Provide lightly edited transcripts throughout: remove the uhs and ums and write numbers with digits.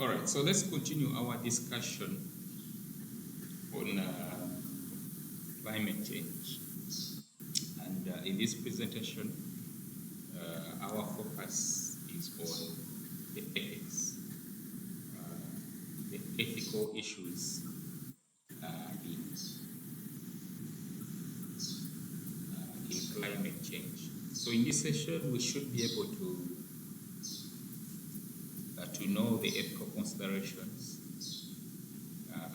All right, so let's continue our discussion on climate change. And in this presentation, our focus is on the ethics, the ethical issues in climate change. So in this session, we should be able to know the ethical considerations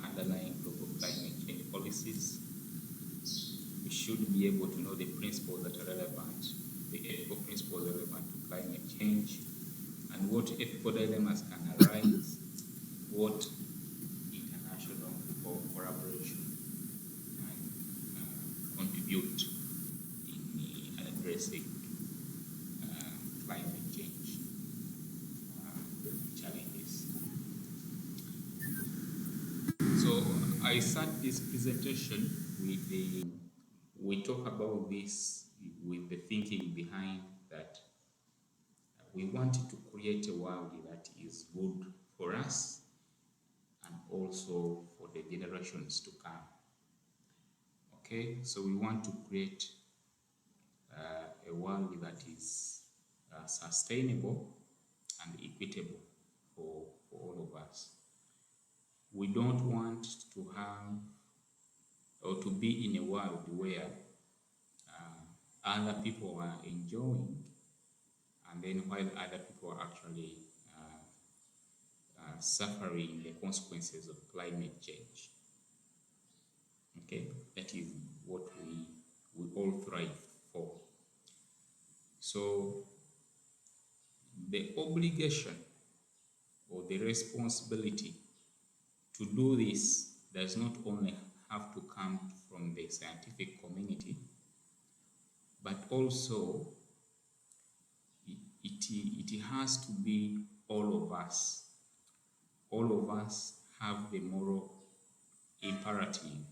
underlying global climate change policies. We should be able to know the principles that are relevant, the ethical principles relevant to climate change, and what ethical dilemmas can arise, what international collaboration can contribute in addressing climate change challenges. So I start this presentation with we talk about this with the thinking behind that we wanted to create a world that is good for us and also for the generations to come. Okay, so we want to create a world that is sustainable and equitable for all of us. We don't want to have or to be in a world where other people are enjoying, and then while other people are actually suffering the consequences of climate change. Okay, that is what we all thrive for. So the obligation or the responsibility to do this does not only have to come from the scientific community, but also it has to be all of us. All of us have the moral imperative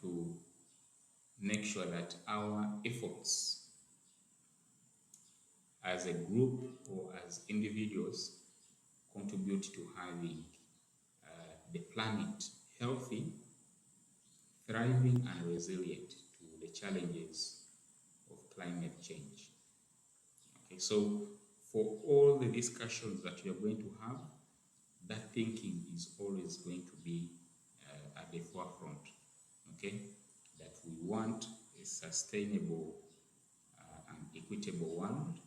to make sure that our efforts as a group or as individuals contribute to having the planet healthy, thriving, and resilient to the challenges of climate change. Okay, so for all the discussions that we are going to have, that thinking is always going to be at the forefront. Okay, that we want a sustainable and equitable world,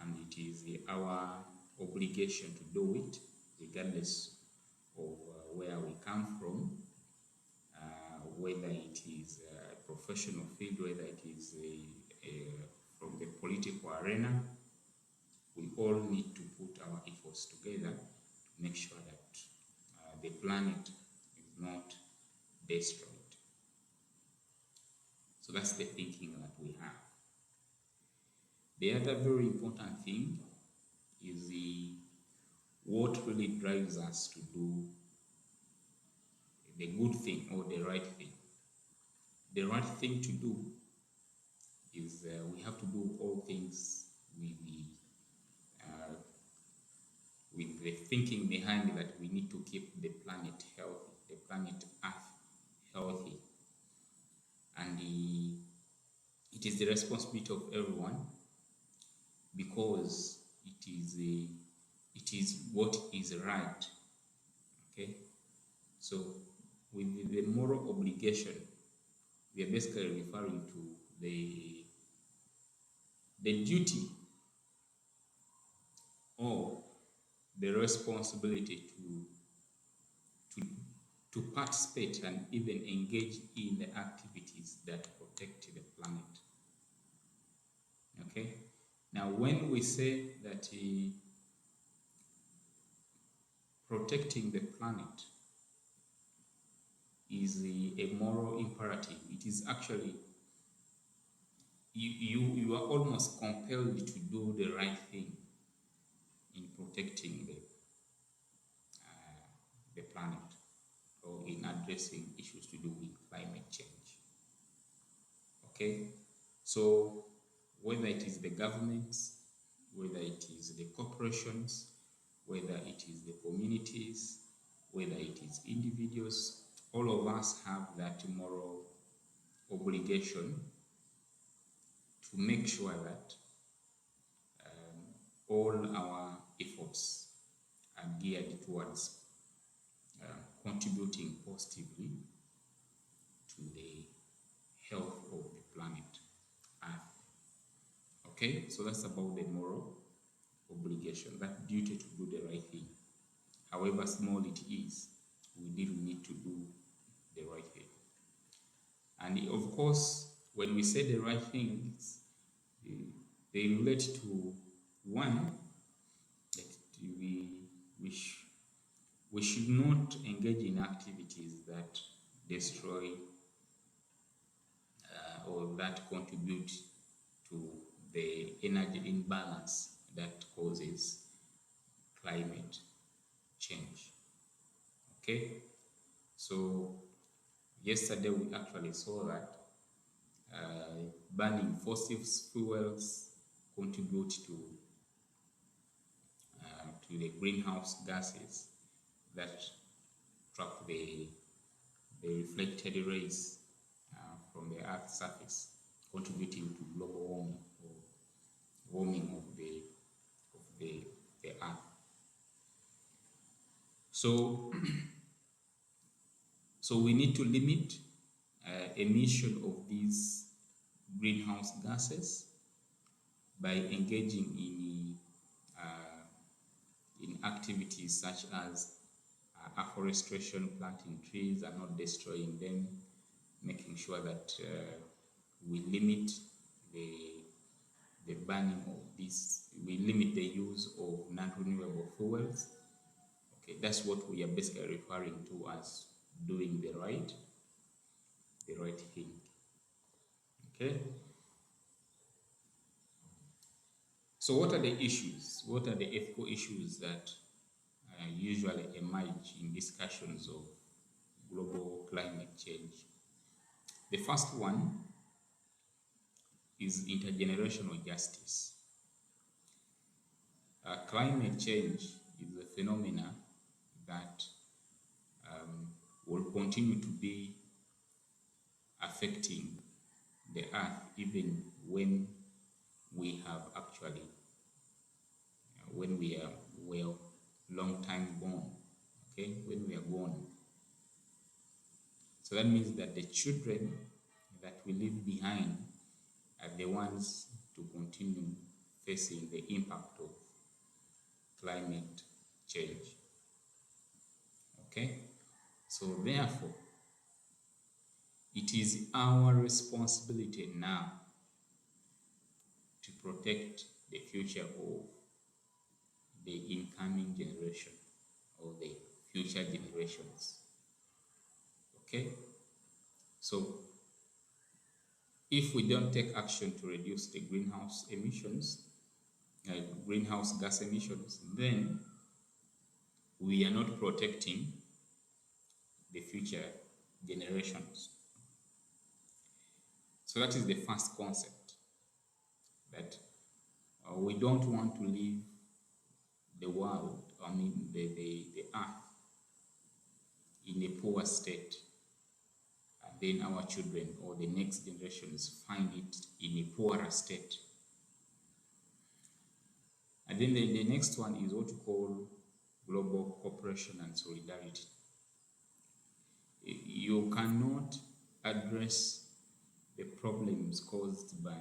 and it is our obligation to do it regardless of where we come from, whether it is a professional field, whether it is from the political arena. We all need to put our efforts together to make sure that the planet is not destroyed. So that's the thinking that we have. The other very important thing is what really drives us to do the good thing or the right thing. The right thing to do is we have to do all things with the thinking behind that we need to keep the planet healthy, the planet Earth healthy. And it is the responsibility of everyone, because it is what is right. Okay, so with the moral obligation, we are basically referring to the duty or the responsibility to participate and even engage in the activities that protect the planet. Okay, now when we say that protecting the planet is a moral imperative, it is actually you are almost compelled to do the right thing in protecting the planet, or in addressing issues to do with climate change. Okay, so whether it is the governments, whether it is the corporations, whether it is the communities, whether it is individuals, all of us have that moral obligation to make sure that all our efforts are geared towards contributing positively to the health of the planet Earth. Okay, so that's about the moral obligation, that duty to do the right thing. However small it is, we really need to do the right thing. And of course, when we say the right things, they relate to one, that we should not engage in activities that destroy or that contribute to the energy imbalance that causes climate change. Okay, so yesterday we actually saw that burning fossil fuels contribute to the greenhouse gases that trap the reflected rays from the Earth's surface, contributing to global warming or warming of the Earth. So, so we need to limit emission of these greenhouse gases by engaging in activities such as afforestation, planting trees and not destroying them, making sure that we limit the burning of this, we limit the use of non-renewable fuels. Okay, that's what we are basically referring to as doing the right thing. Okay. So what are the issues? What are the ethical issues that usually emerge in discussions of global climate change? The first one is intergenerational justice. Climate change is a phenomena that will continue to be affecting the Earth even when we have actually, when we are well long time gone, okay, when we are gone. So that means that the children that we leave behind are the ones to continue facing the impact of climate change. Okay, so therefore, it is our responsibility now to protect the future of the incoming generation or the future generations. Okay, so if we don't take action to reduce the greenhouse gas emissions, then we are not protecting the future generations. So that is the first concept, that we don't want to leave the world, the Earth, in a poor state, and then our children or the next generations find it in a poorer state. And then the next one is what we call global cooperation and solidarity. You cannot address the problems caused by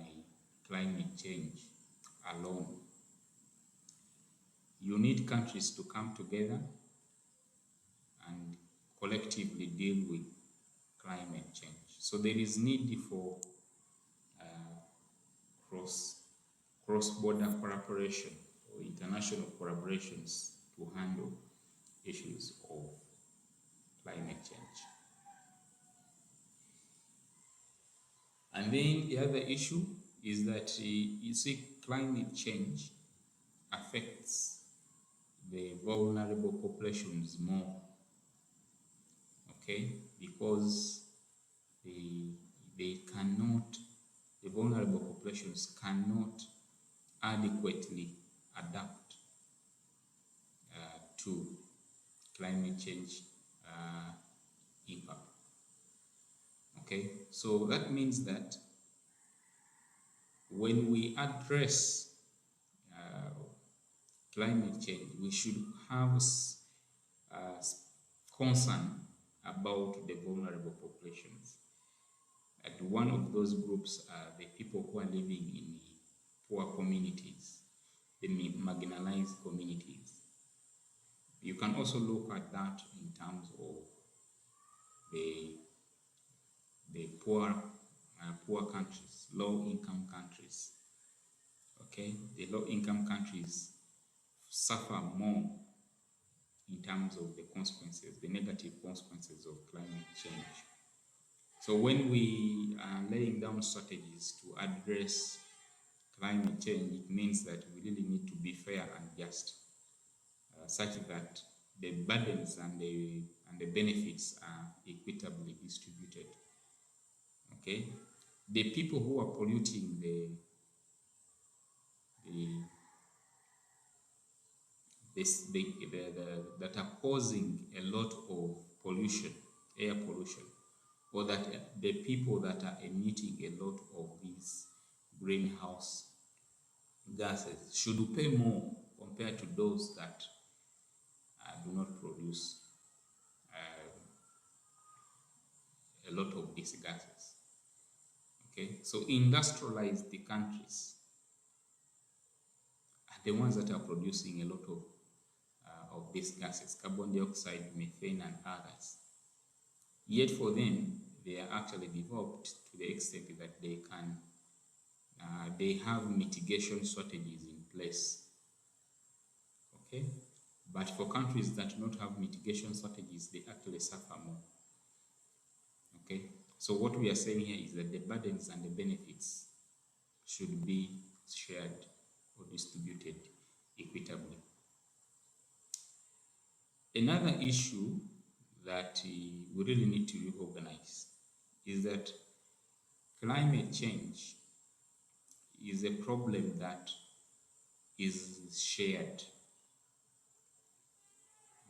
climate change alone. You need countries to come together and collectively deal with climate change. So there is need for cross-border cooperation or international collaborations to handle issues of climate change. And then the other issue is that you see, climate change affects the vulnerable populations more, okay, because the vulnerable populations cannot adequately adapt to climate change impact. Okay, so that means that when we address climate change, we should have concern about the vulnerable populations. And one of those groups are the people who are living in poor communities, the marginalized communities. You can also look at that in terms of the poor countries, low-income countries. Okay, the low-income countries suffer more in terms of the consequences, the negative consequences of climate change. So when we are laying down strategies to address climate change, it means that we really need to be fair and just, such that the burdens and the benefits are equitably distributed. Okay, the people who are polluting that are causing a lot of pollution, air pollution, or that the people that are emitting a lot of these greenhouse gases should pay more compared to those that do not produce a lot of these gases. Okay, so industrialized countries are the ones that are producing a lot of these gases, carbon dioxide, methane, and others. Yet for them, they are actually developed to the extent that they have mitigation strategies in place. Okay, but for countries that do not have mitigation strategies, they actually suffer more. Okay, so what we are saying here is that the burdens and the benefits should be shared or distributed equitably. Another issue that we really need to recognize is that climate change is a problem that is shared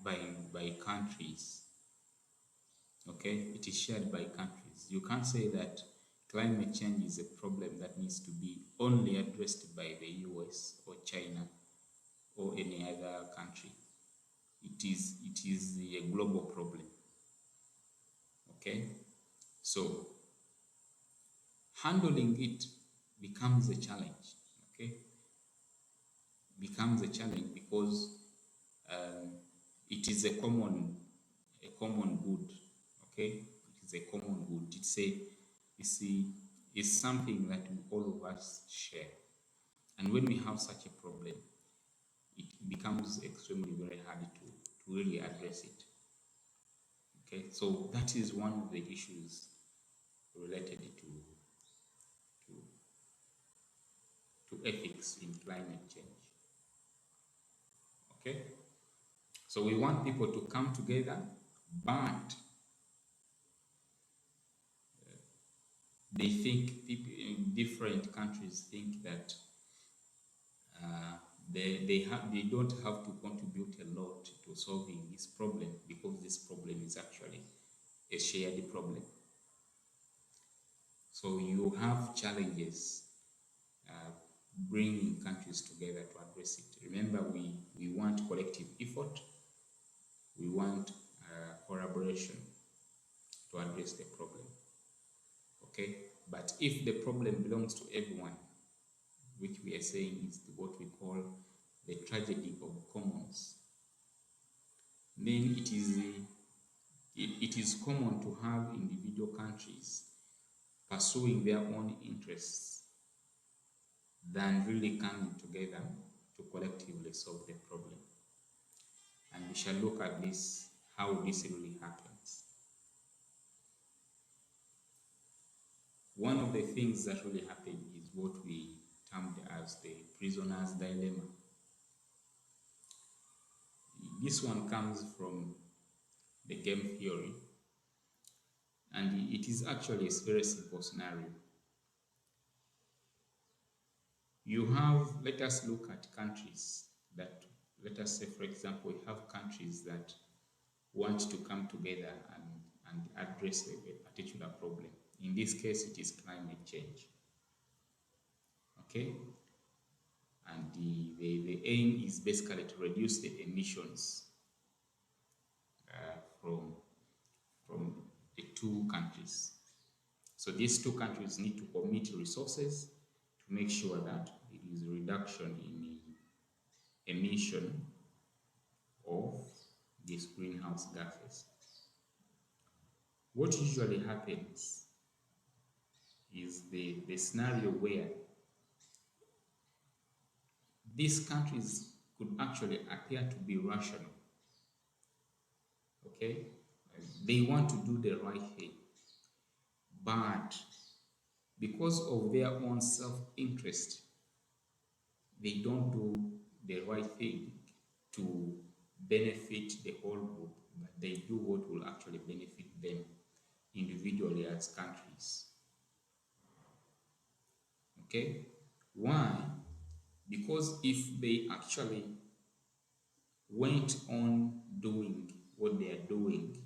by countries. Okay, it is shared by countries. You can't say that climate change is a problem that needs to be only addressed by the US or China or any other country. It is a global problem. Okay, so handling it becomes a challenge. Okay, becomes a challenge because it is a common good. Okay, it is a common good. It's something that all of us share, and when we have such a problem, it becomes extremely very hard to really address it. Okay, so that is one of the issues related to ethics in climate change. Okay, so we want people to come together, but they think, people in different countries think that they don't have to contribute a lot to solving this problem, because this problem is actually a shared problem. So you have challenges bringing countries together to address it. Remember, we want collective effort, we want collaboration to address the problem. Okay, but if the problem belongs to everyone, which we are saying is what we call the tragedy of commons, then it is common to have individual countries pursuing their own interests than really coming together to collectively solve the problem. And we shall look at this, how this really happens. One of the things that really happen is what we termed as the prisoner's dilemma. This one comes from the game theory, and it is actually a very simple scenario. You have, let us look at countries that, let us say, for example, we have countries that want to come together and address a particular problem. In this case, it is climate change. Okay? And the aim is basically to reduce the emissions from the two countries. So these two countries need to commit resources to make sure that there is a reduction in the emission of these greenhouse gases. What usually happens is the scenario where these countries could actually appear to be rational. Okay? They want to do the right thing. But because of their own self-interest, they don't do the right thing to benefit the whole group, but they do what will actually benefit them individually as countries. Okay? Why? Because if they actually went on doing what they are doing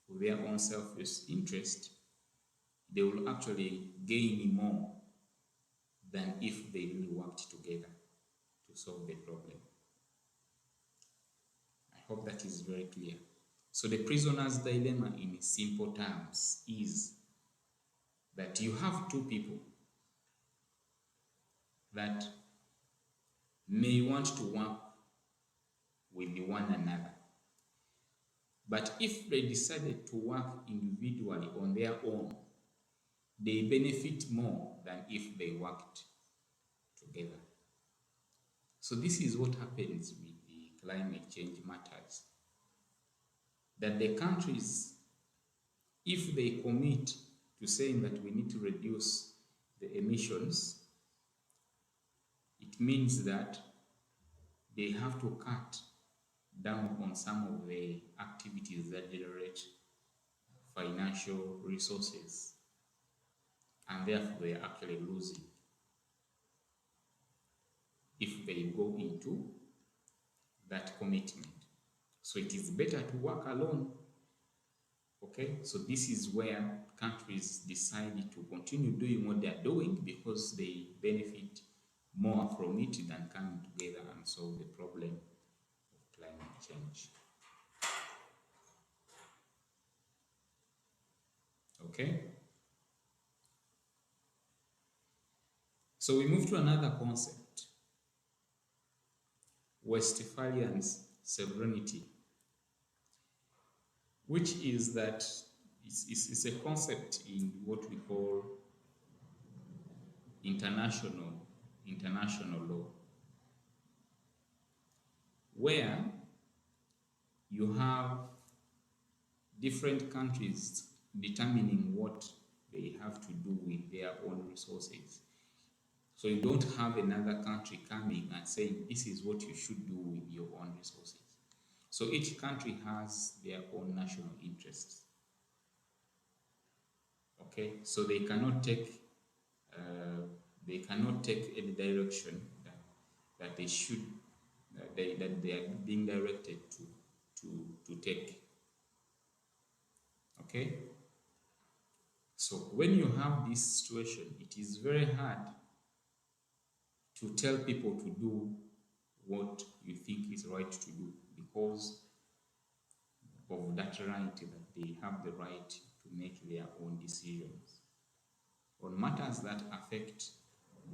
for their own selfish interest, they will actually gain more than if they really worked together to solve the problem. I hope that is very clear. So the prisoner's dilemma in simple terms is that you have two people that may want to work with one another. But if they decided to work individually on their own, they benefit more than if they worked together. So this is what happens with the climate change matters. That the countries, if they commit to saying that we need to reduce the emissions, it means that they have to cut down on some of the activities that generate financial resources, and therefore they are actually losing if they go into that commitment. So it is better to work alone. Okay, so this is where countries decide to continue doing what they are doing because they benefit more from it than coming together and solve the problem of climate change. Okay? So we move to another concept, Westphalian sovereignty, which is that it's a concept in what we call international law, where you have different countries determining what they have to do with their own resources. So you don't have another country coming and saying, this is what you should do with your own resources. So each country has their own national interests. Okay, so they cannot take any direction that they should that they are being directed to take. Okay, so when you have this situation, it is very hard to tell people to do what you think is right to do because of that right that they have the right to make their own decisions on matters that affect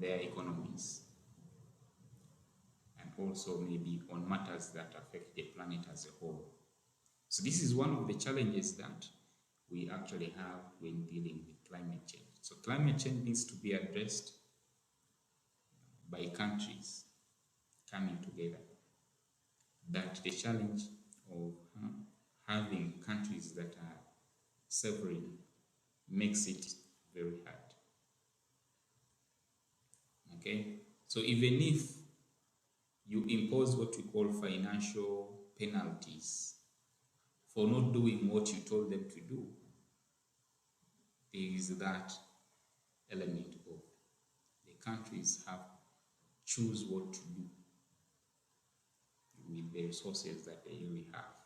their economies and also maybe on matters that affect the planet as a whole. So this is one of the challenges that we actually have when dealing with climate change. So climate change needs to be addressed by countries coming together. That the challenge of having countries that are sovereign makes it very hard. Okay, so even if you impose what we call financial penalties for not doing what you told them to do, there is that element of the countries have choose what to do with the resources that they really have.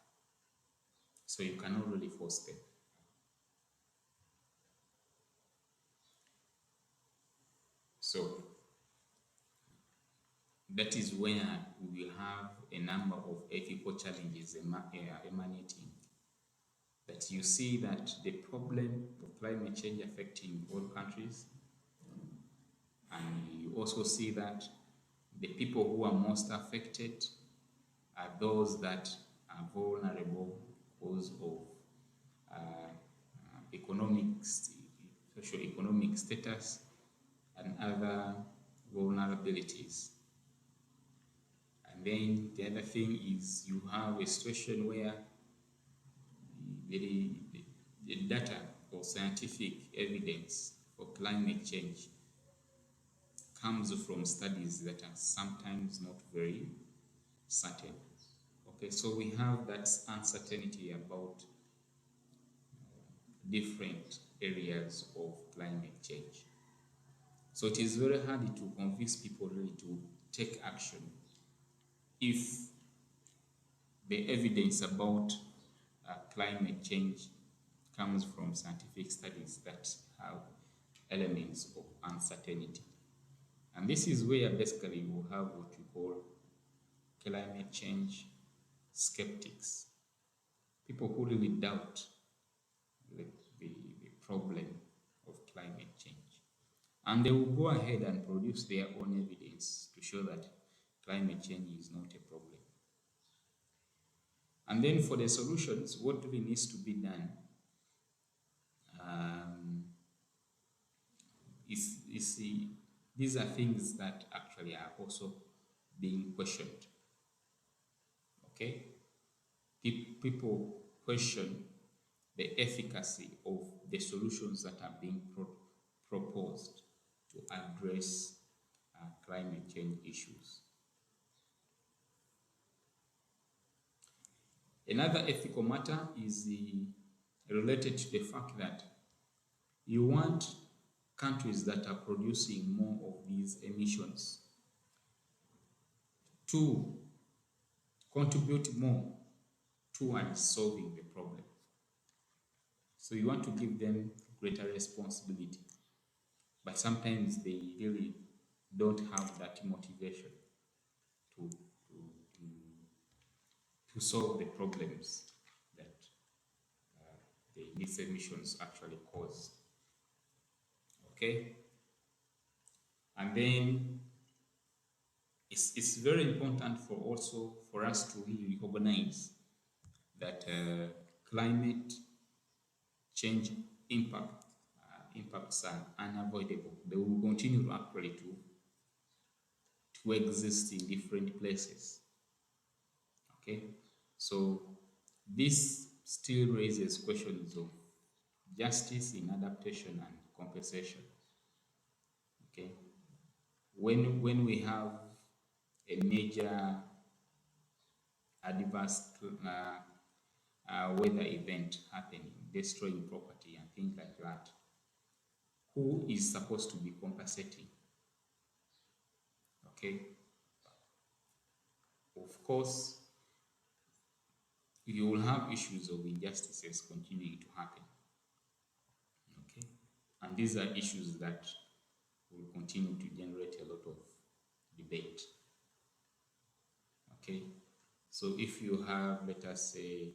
So you cannot really force them. So that is where we will have a number of ethical challenges emanating. That you see that the problem of climate change affecting all countries, and you also see that the people who are most affected are those that are vulnerable because of socio-economic status and other vulnerabilities. And then the other thing is you have a situation where the data or scientific evidence for climate change comes from studies that are sometimes not very certain. Okay, so we have that uncertainty about different areas of climate change. So it is very hard to convince people really to take action if the evidence about climate change comes from scientific studies that have elements of uncertainty. And this is where basically we have what we call climate change skeptics, people who really doubt the problem of climate change. And they will go ahead and produce their own evidence to show that climate change is not a problem. And then for the solutions, what really needs to be done these are things that actually are also being questioned. Okay? People question the efficacy of the solutions that are being proposed to address climate change issues. Another ethical matter is related to the fact that you want countries that are producing more of these emissions to contribute more towards solving the problem. So you want to give them greater responsibility, but sometimes they really don't have that motivation to solve the problems that these emissions actually cause. Okay? And then it's very important for us to really recognize that climate change impacts are unavoidable. They will continue to actually to exist in different places. Okay, so this still raises questions of justice in adaptation and compensation. Okay, when we have a major adverse weather event happening, destroying property and things like that, who is supposed to be compensating? Okay, of course, you will have issues of injustices continuing to happen. Okay, and these are issues that will continue to generate a lot of debate. Okay, so if you have, let us say,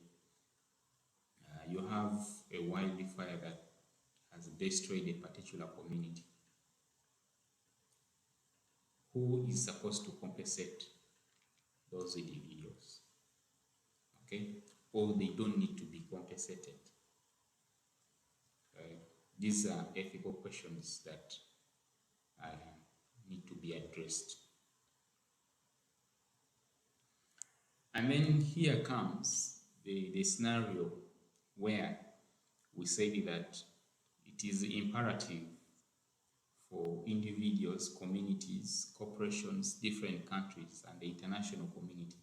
you have a wildfire that has destroyed a particular community, who is supposed to compensate those individuals? Okay, or they don't need to be compensated. These are ethical questions that need to be addressed. And then here comes the scenario where we say that it is imperative for individuals, communities, corporations, different countries, and the international community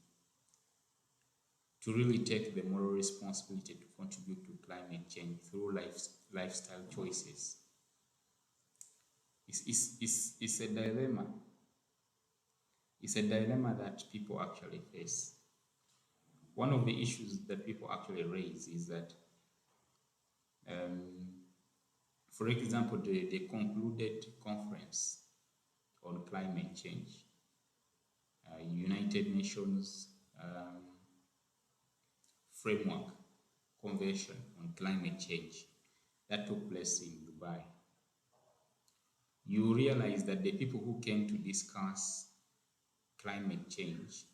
to really take the moral responsibility to contribute to climate change through lifestyle choices. It's a dilemma. It's a dilemma that people actually face. one of the issues that people actually raise is that, for example, the concluded conference on climate change, United Nations Framework Convention on Climate Change that took place in Dubai. You realize that the people who came to discuss climate change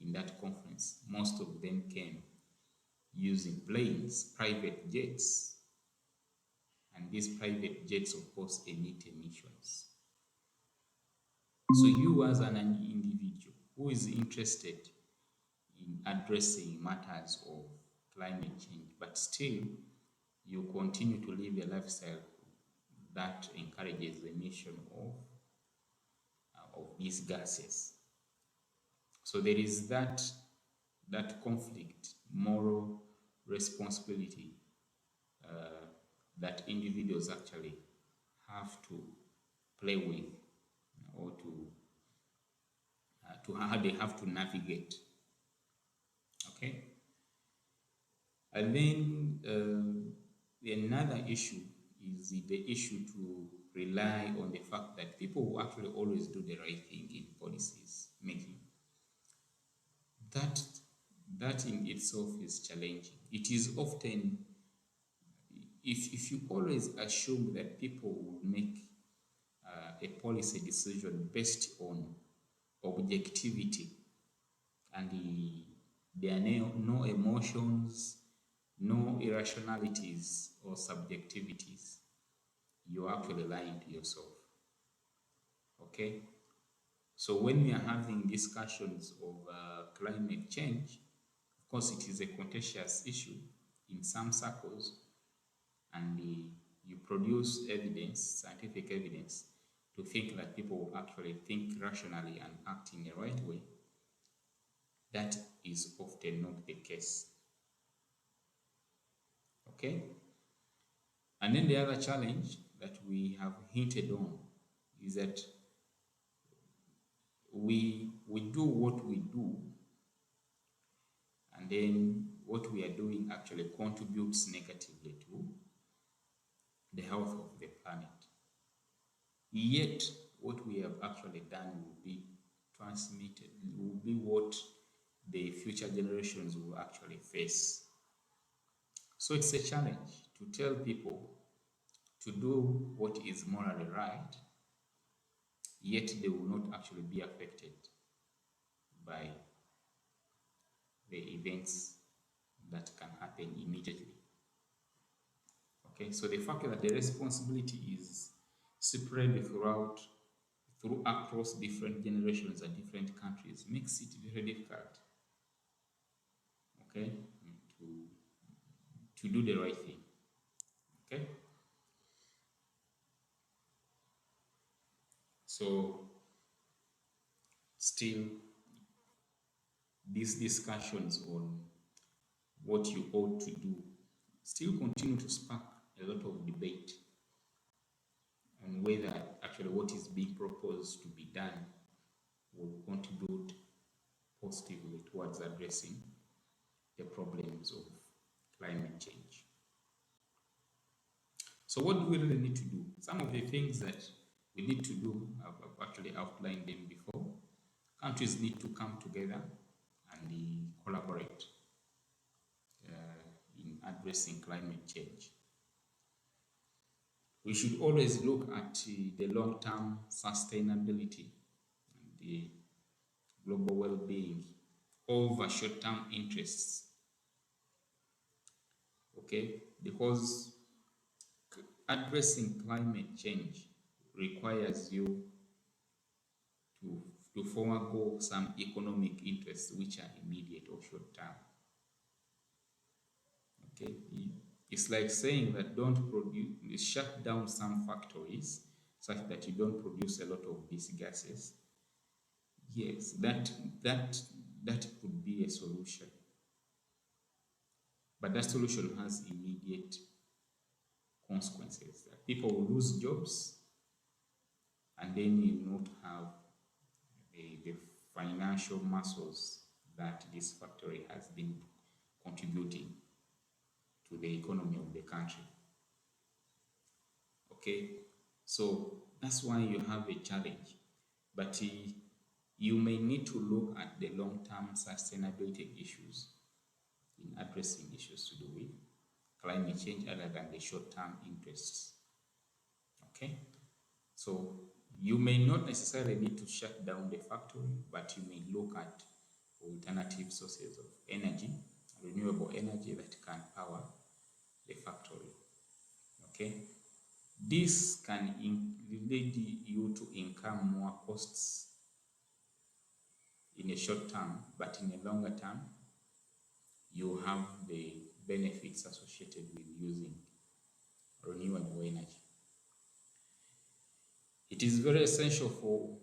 in that conference, most of them came using planes, private jets, and these private jets, of course, emit emissions. So you as an individual who is interested in addressing matters of climate change, but still you continue to live a lifestyle that encourages the emission of these gases. So there is that conflict, moral responsibility that individuals actually have to play with, or to how they have to navigate. Okay, and then another issue is the issue to rely on the fact that people who actually always do the right thing in policies making, that in itself is challenging. It is often, if you always assume that people will make a policy decision based on objectivity and there are no emotions, no irrationalities or subjectivities, you're actually lying to yourself. Okay? So when we are having discussions of climate change, of course it is a contentious issue in some circles, and you produce evidence, scientific evidence, to think that people will actually think rationally and act in the right way. That is often not the case. Okay? And then the other challenge that we have hinted on is that we do what we do, and then what we are doing actually contributes negatively to the health of the planet. Yet, what we have actually done will be transmitted, will be what the future generations will actually face. So it's a challenge to tell people to do what is morally right, yet they will not actually be affected by the events that can happen immediately. Okay, so the fact that the responsibility is spread across different generations and different countries makes it very difficult, okay, to do the right thing. Okay, so still these discussions on what you ought to do still continue to spark a lot of debate on whether actually what is being proposed to be done will contribute positively towards addressing the problems of climate change. So what do we really need to do? Some of the things that we need to do, I've actually outlined them before. Countries need to come together and collaborate in addressing climate change. We should always look at the long-term sustainability and the global well-being over short-term interests. Okay, because addressing climate change requires you to forego some economic interests which are immediate or short-term. Okay, it's like saying that shut down some factories such that you don't produce a lot of these gases. Yes, that could be a solution, but that solution has immediate consequences. That people will lose jobs, and then you will not have the financial muscles that this factory has been to the economy of the country. Okay, so that's why you have a challenge, but you may need to look at the long-term sustainability issues in addressing issues to do with climate change other than the short-term interests. Okay, so you may not necessarily need to shut down the factory, but you may look at alternative sources of energy, renewable energy that can power the factory. Okay, this can lead you to incur more costs in a short term, but in a longer term, you have the benefits associated with using renewable energy. It is very essential for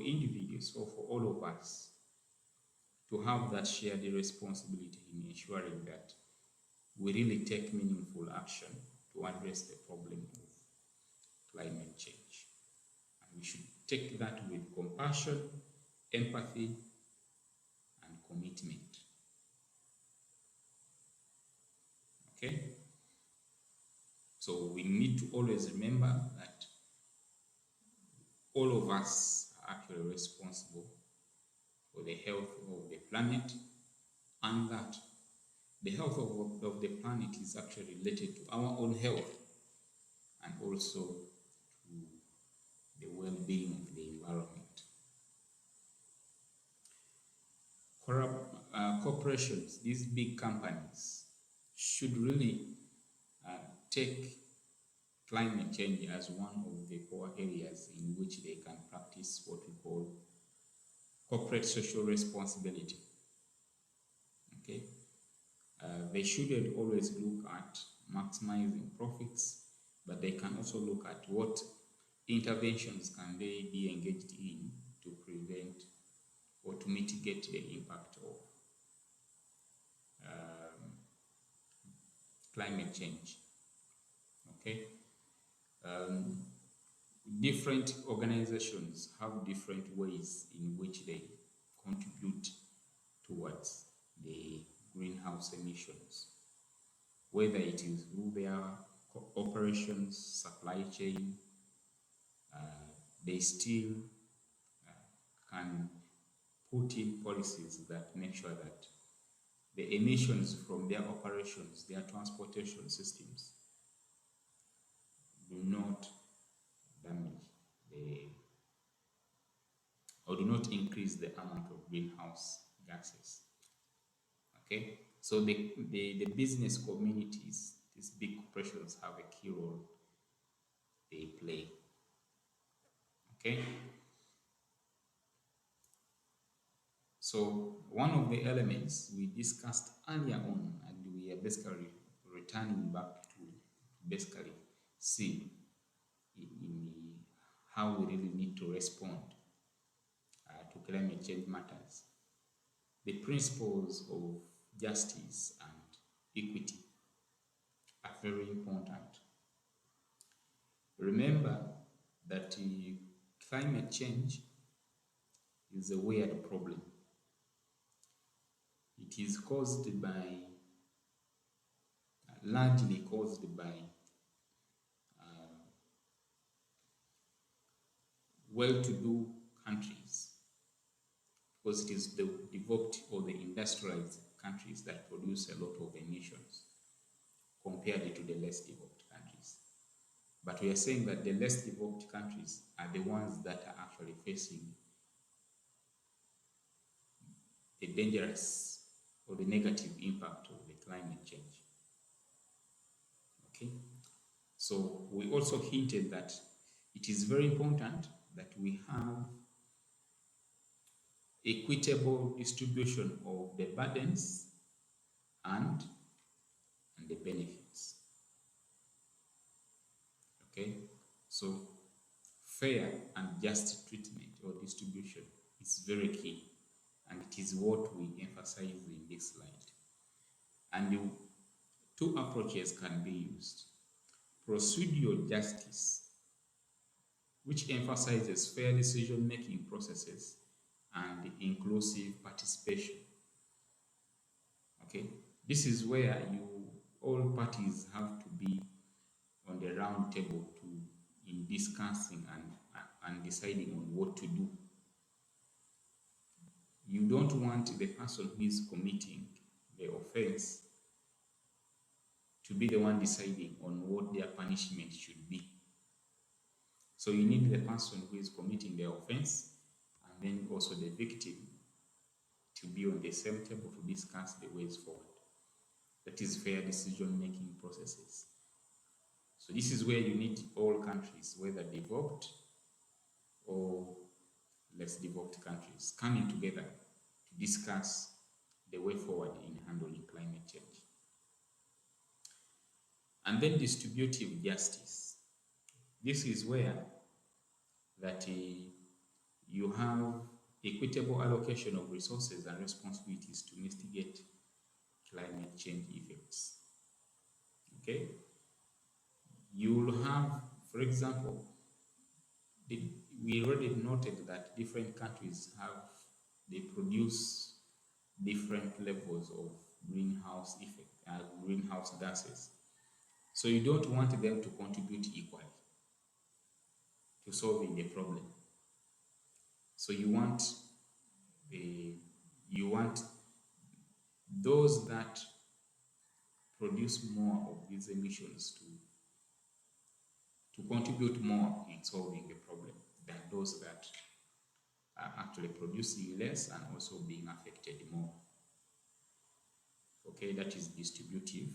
individuals or for all of us to have that shared responsibility in ensuring that we really take meaningful action to address the problem of climate change. And we should take that with compassion, empathy, and commitment. Okay? So we need to always remember that all of us are actually responsible for the health of the planet, and that the health of the planet is actually related to our own health and also to the well-being of the environment. Corporations, these big companies, should really take climate change as one of the core areas in which they can practice what we call corporate social responsibility. Okay, they shouldn't always look at maximizing profits, but they can also look at what interventions can they be engaged in to prevent or to mitigate the impact of climate change. Okay, different organizations have different ways in which they contribute towards the greenhouse emissions, whether it is through their operations, supply chain, they still can put in policies that make sure that the emissions from their operations, their transportation systems, do not damage or do not increase the amount of greenhouse gases. Okay, so the business communities, these big corporations, have a key role they play. Okay, so one of the elements we discussed earlier on, and we are basically returning back to basically see in how we really need to respond to climate change matters. The principles of justice and equity are very important. Remember that climate change is a weird problem. It is caused by, largely caused by well-to-do countries, because it is the developed or the industrialized countries that produce a lot of emissions compared to the less developed countries. But we are saying that the less developed countries are the ones that are actually facing the dangerous or the negative impact of the climate change. Okay, so we also hinted that it is very important that we have equitable distribution of the burdens and the benefits. Okay, so fair and just treatment or distribution is very key, and it is what we emphasize in this slide. And two approaches can be used: procedural justice, which emphasizes fair decision-making processes and inclusive participation. Okay, this is where you all parties have to be on the round table in discussing and deciding on what to do. You don't want the person who is committing the offense to be the one deciding on what their punishment should be. So you need the person who is committing the offense and then also the victim to be on the same table to discuss the ways forward. That is fair decision-making processes. So this is where you need all countries, whether developed or less developed countries, coming together to discuss the way forward in handling climate change. And then distributive justice. This is where that you have equitable allocation of resources and responsibilities to mitigate climate change effects. Okay? You will have, for example, we already noted that different countries they produce different levels of greenhouse effect, greenhouse gases. So you don't want them to contribute equally to solving the problem. So you want those that produce more of these emissions to contribute more in solving the problem than those that are actually producing less and also being affected more. Okay, that is distributive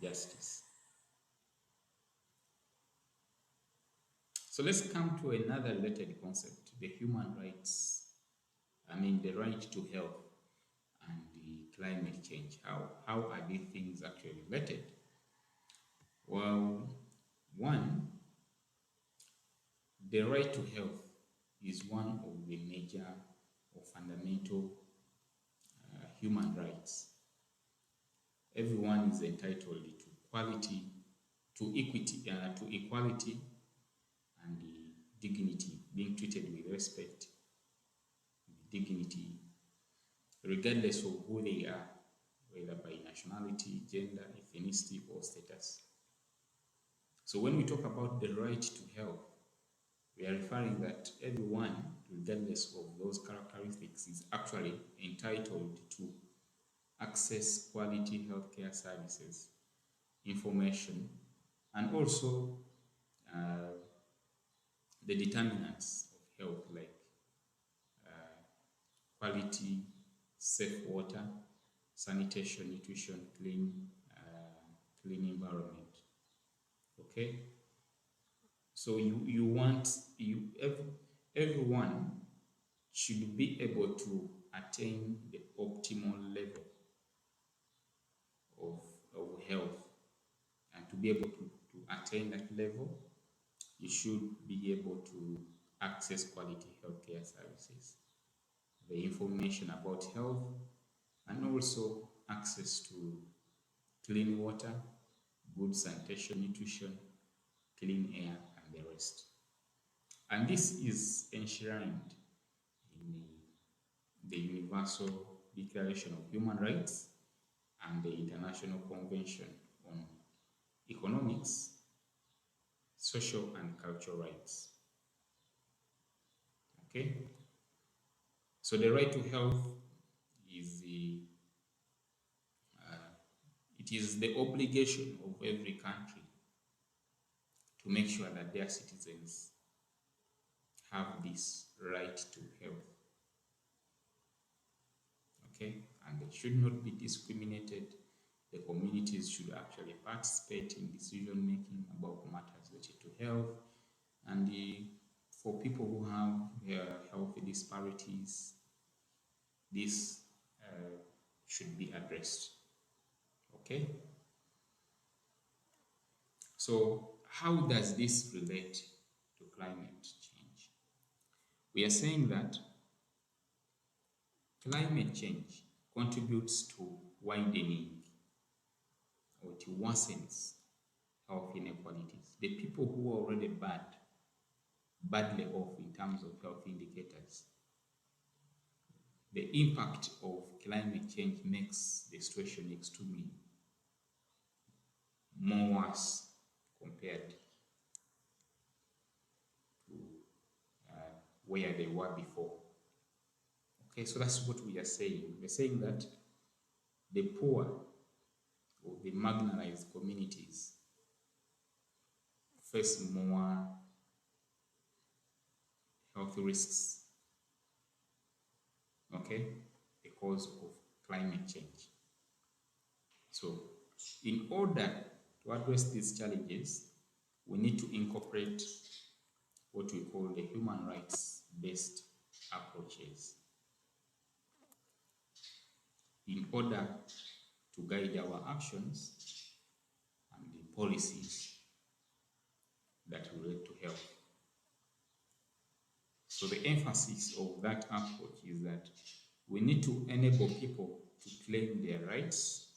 justice. So let's come to another related concept, the human rights. The right to health and the climate change. How are these things actually related? Well, one, the right to health is one of the major or fundamental human rights. Everyone is entitled to quality, to equality and dignity, being treated with respect, dignity, regardless of who they are, whether by nationality, gender, ethnicity, or status. So when we talk about the right to health, we are referring that everyone, regardless of those characteristics, is actually entitled to access quality healthcare services, information, and also the determinants of health like quality, safe water, sanitation, nutrition, clean environment. Okay, so everyone should be able to attain the optimal level of health, and to be able to attain that level, you should be able to access quality healthcare services, the information about health, and also access to clean water, good sanitation, nutrition, clean air, and the rest. And this is enshrined in the Universal Declaration of Human Rights and the International Convention on Economics, Social and Cultural Rights. Okay? So the right to health is it is the obligation of every country to make sure that their citizens have this right to health. Okay? And they should not be discriminated. The communities should actually participate in decision making about matters related to health. And for people who have health disparities, this should be addressed. Okay? So how does this relate to climate change? We are saying that climate change contributes to widening or to worsens health inequalities. The people who are already badly off in terms of health indicators, the impact of climate change makes the situation extremely more worse compared to where they were before. Okay, so that's what we are saying. We're saying that the poor or the marginalized communities face more health risks, okay, because of climate change. So, in order to address these challenges, we need to incorporate what we call the human rights-based approaches in order to guide our actions and the policies that relate to health. So the emphasis of that approach is that we need to enable people to claim their rights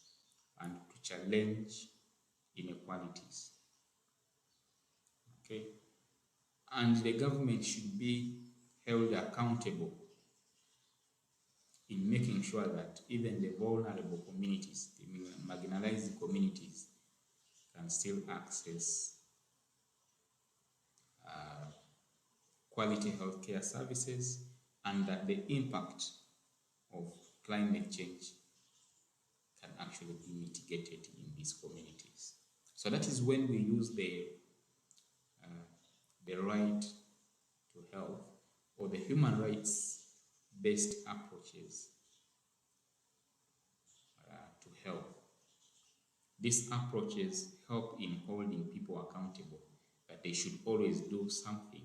and to challenge inequalities. Okay? And the government should be held accountable in making sure that even the vulnerable communities, the marginalized communities, can still access quality healthcare services, and that the impact of climate change can actually be mitigated in these communities. So that is when we use the right to health or the human rights-based approaches to health. These approaches help in holding people accountable, that they should always do something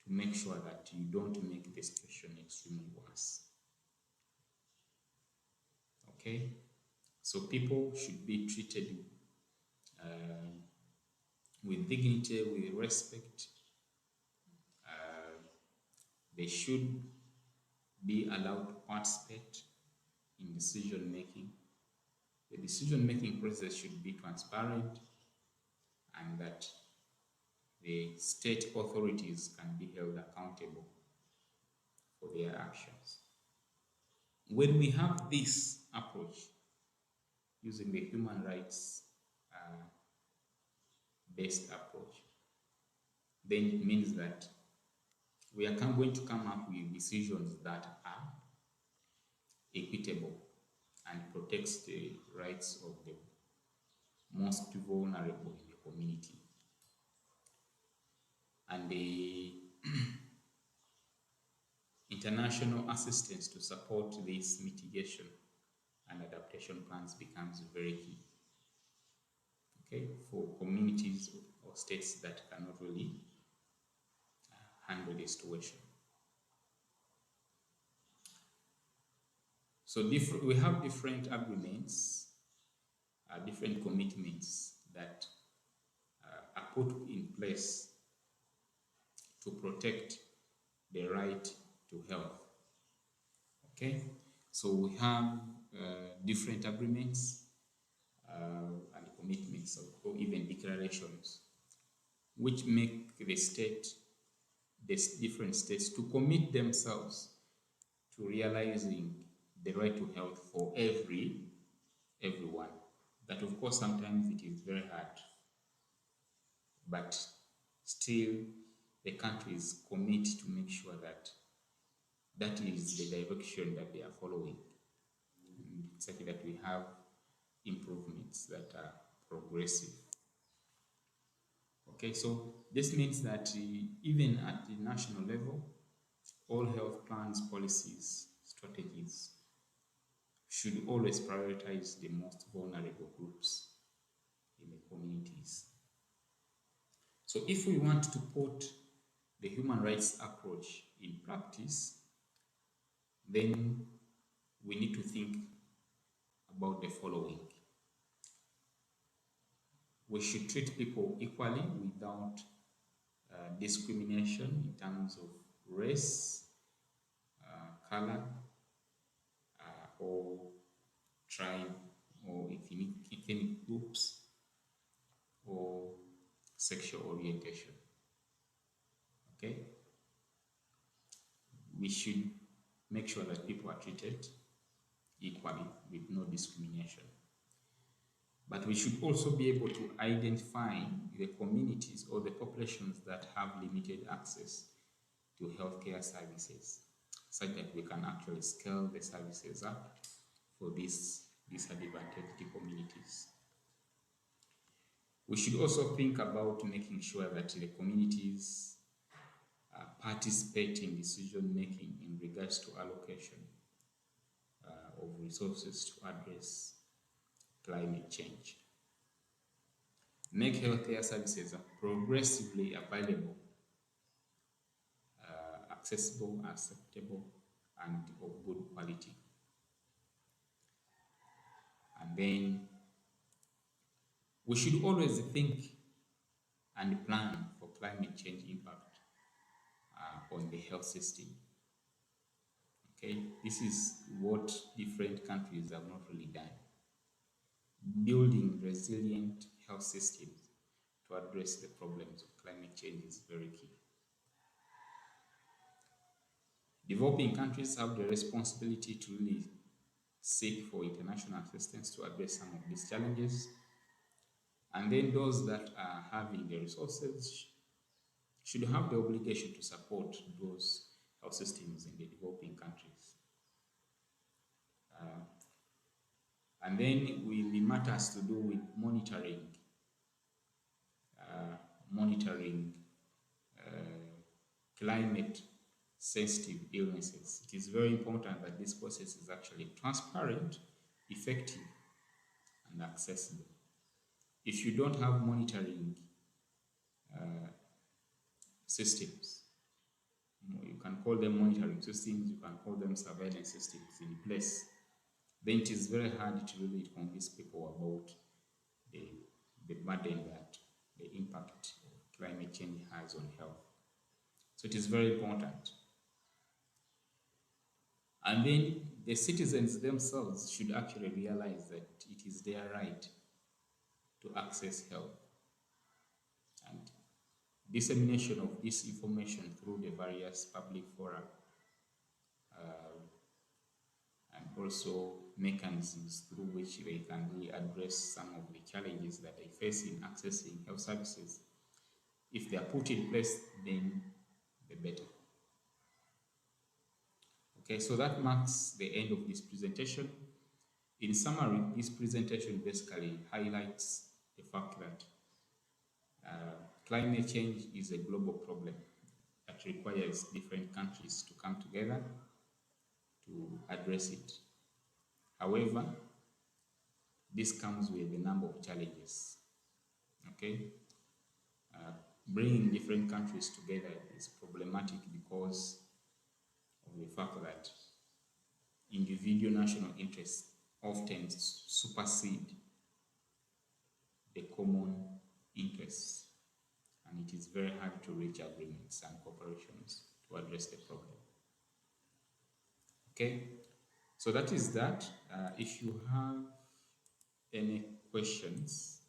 to make sure that you don't make the situation extremely worse. Okay? So people should be treated with dignity, with respect. They should be allowed to participate in decision making. The decision making process should be transparent, and that the state authorities can be held accountable for their actions. When we have this approach, using the human rights based approach, then it means that we are going to come up with decisions that are equitable and protects the rights of the most vulnerable in the community. And the international assistance to support this mitigation and adaptation plans becomes very key, okay, for communities or states that cannot really handle the situation. So we have different agreements, different commitments that are put in place to protect the right to health. Okay, so we have different agreements and commitments, or even declarations, which make the different states to commit themselves to realizing the right to health for everyone. That, of course, sometimes it is very hard, but still the countries commit to make sure that that is the direction that they are following, and such that we have improvements that are progressive. Okay, so this means that even at the national level, all health plans, policies, strategies should always prioritize the most vulnerable groups in the communities. So if we want to put the human rights approach in practice, then we need to think about the following. We should treat people equally without discrimination in terms of race, color, or tribe, or ethnic groups, or sexual orientation. Okay? We should make sure that people are treated equally with no discrimination. But we should also be able to identify the communities or the populations that have limited access to healthcare services, such that we can actually scale the services up for these disadvantaged communities. We should also think about making sure that the communities participate in decision making in regards to allocation of resources to address climate change. Make healthcare services progressively available, accessible, acceptable, and of good quality. And then we should always think and plan for climate change impact on the health system. Okay, this is what different countries have not really done. Building resilient health systems to address the problems of climate change is very key. Developing countries have the responsibility to really seek for international assistance to address some of these challenges. And then those that are having the resources should have the obligation to support those health systems in the developing countries. And then the matters to do with monitoring climate sensitive illnesses. It is very important that this process is actually transparent, effective, and accessible. If you don't have monitoring systems, you can call them monitoring systems, you can call them surveillance systems in place, then it is very hard to really convince people about the burden that the impact of climate change has on health. So it is very important. And then the citizens themselves should actually realize that it is their right to access health. And dissemination of this information through the various public fora and also mechanisms through which they can really address some of the challenges that they face in accessing health services. If they are put in place, then the better. Okay, so that marks the end of this presentation. In summary, this presentation basically highlights the fact that climate change is a global problem that requires different countries to come together to address it. However, this comes with a number of challenges. Okay, bringing different countries together is problematic because of the fact that individual national interests often supersede the common interests, and it is very hard to reach agreements and cooperations to address the problem. Okay, so that is that. If you have any questions,